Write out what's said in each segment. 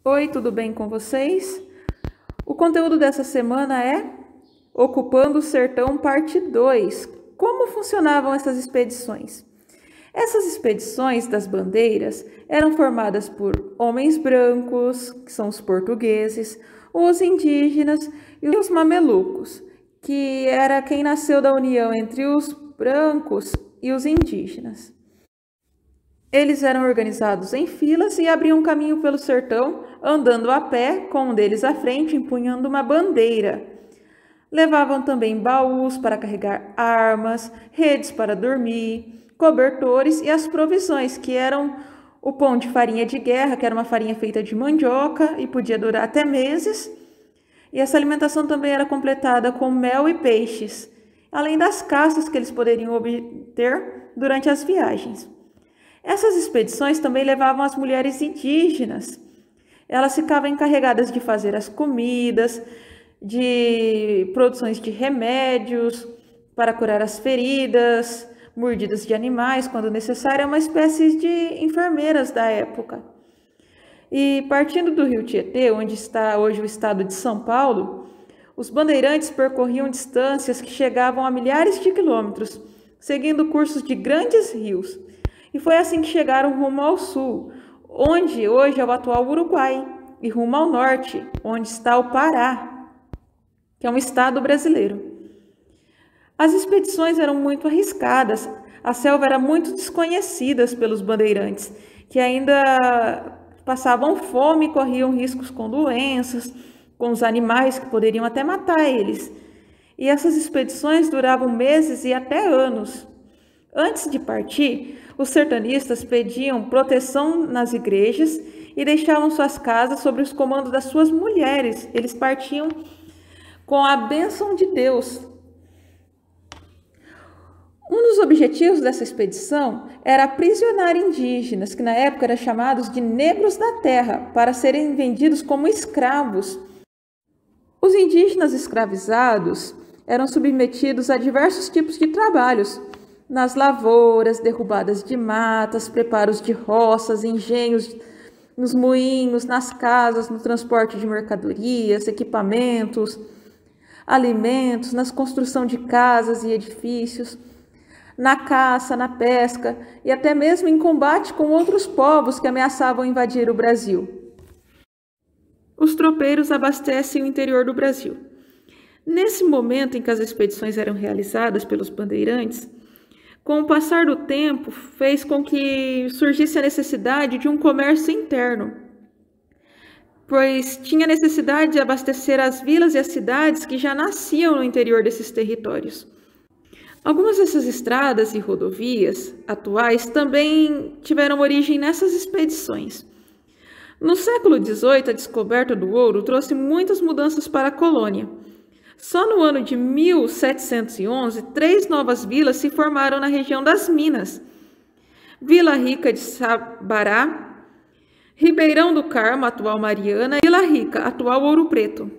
Oi, tudo bem com vocês? O conteúdo dessa semana é Ocupando o Sertão, parte 2. Como funcionavam essas expedições? Essas expedições das bandeiras eram formadas por homens brancos, que são os portugueses, os indígenas e os mamelucos, que era quem nasceu da união entre os brancos e os indígenas. Eles eram organizados em filas e abriam caminho pelo sertão, andando a pé, com um deles à frente, empunhando uma bandeira. Levavam também baús para carregar armas, redes para dormir, cobertores e as provisões, que eram o pão de farinha de guerra, que era uma farinha feita de mandioca e podia durar até meses. E essa alimentação também era completada com mel e peixes, além das caças que eles poderiam obter durante as viagens. Essas expedições também levavam as mulheres indígenas. Elas ficavam encarregadas de fazer as comidas, de produções de remédios para curar as feridas, mordidas de animais, quando necessário, é uma espécie de enfermeiras da época. E partindo do rio Tietê, onde está hoje o estado de São Paulo, os bandeirantes percorriam distâncias que chegavam a milhares de quilômetros, seguindo cursos de grandes rios. E foi assim que chegaram rumo ao sul, onde hoje é o atual Uruguai, e rumo ao norte, onde está o Pará, que é um estado brasileiro. As expedições eram muito arriscadas, a selva era muito desconhecida pelos bandeirantes, que ainda passavam fome e corriam riscos com doenças, com os animais que poderiam até matar eles. E essas expedições duravam meses e até anos. Antes de partir, os sertanistas pediam proteção nas igrejas e deixavam suas casas sob os comandos das suas mulheres. Eles partiam com a bênção de Deus. Um dos objetivos dessa expedição era aprisionar indígenas, que na época eram chamados de negros da terra, para serem vendidos como escravos. Os indígenas escravizados eram submetidos a diversos tipos de trabalhos, nas lavouras, derrubadas de matas, preparos de roças, engenhos, nos moinhos, nas casas, no transporte de mercadorias, equipamentos, alimentos, na construção de casas e edifícios, na caça, na pesca e até mesmo em combate com outros povos que ameaçavam invadir o Brasil. Os tropeiros abastecem o interior do Brasil. Nesse momento em que as expedições eram realizadas pelos bandeirantes, com o passar do tempo, fez com que surgisse a necessidade de um comércio interno, pois tinha necessidade de abastecer as vilas e as cidades que já nasciam no interior desses territórios. Algumas dessas estradas e rodovias atuais também tiveram origem nessas expedições. No século XVIII, a descoberta do ouro trouxe muitas mudanças para a colônia. Só no ano de 1711, 3 novas vilas se formaram na região das Minas: Vila Rica de Sabará, Ribeirão do Carmo, atual Mariana, e Vila Rica, atual Ouro Preto.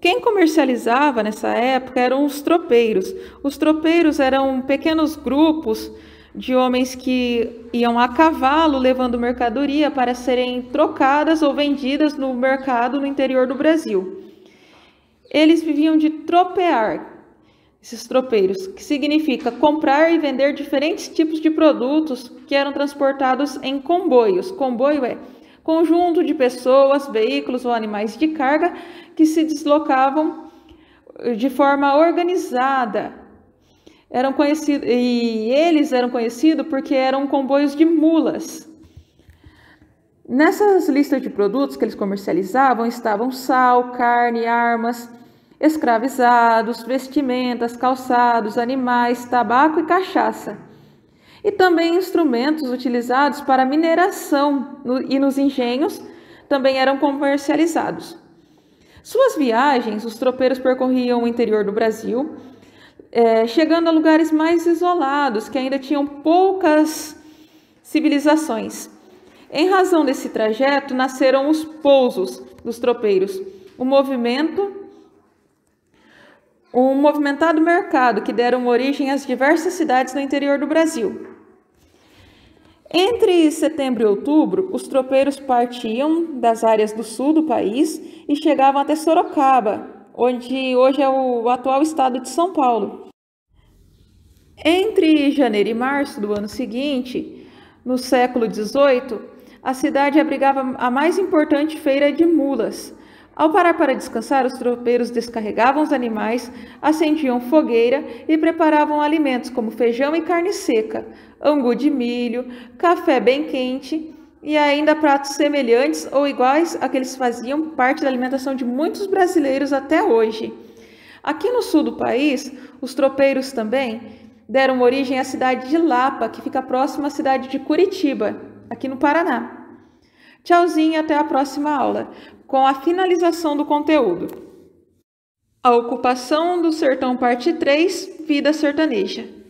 Quem comercializava nessa época eram os tropeiros. Os tropeiros eram pequenos grupos de homens que iam a cavalo levando mercadoria para serem trocadas ou vendidas no mercado no interior do Brasil. Eles viviam de tropear, esses tropeiros, que significa comprar e vender diferentes tipos de produtos que eram transportados em comboios. Comboio é conjunto de pessoas, veículos ou animais de carga que se deslocavam de forma organizada. Eles eram conhecidos porque eram comboios de mulas. Nessas listas de produtos que eles comercializavam estavam sal, carne, armas, escravizados, vestimentas, calçados, animais, tabaco e cachaça. E também instrumentos utilizados para mineração e nos engenhos também eram comercializados. Suas viagens, os tropeiros percorriam o interior do Brasil, chegando a lugares mais isolados, que ainda tinham poucas civilizações. Em razão desse trajeto, nasceram os pousos dos tropeiros, um movimentado mercado que deram origem às diversas cidades no interior do Brasil. Entre setembro e outubro, os tropeiros partiam das áreas do sul do país e chegavam até Sorocaba, onde hoje é o atual estado de São Paulo. Entre janeiro e março do ano seguinte, no século XVIII, a cidade abrigava a mais importante feira de mulas. Ao parar para descansar, os tropeiros descarregavam os animais, acendiam fogueira e preparavam alimentos como feijão e carne seca, angu de milho, café bem quente e ainda pratos semelhantes ou iguais a que eles faziam parte da alimentação de muitos brasileiros até hoje. Aqui no sul do país, os tropeiros também deram origem à cidade de Lapa, que fica próxima à cidade de Curitiba, aqui no Paraná. Tchauzinho, até a próxima aula, com a finalização do conteúdo. A ocupação do sertão, parte 3, vida sertaneja.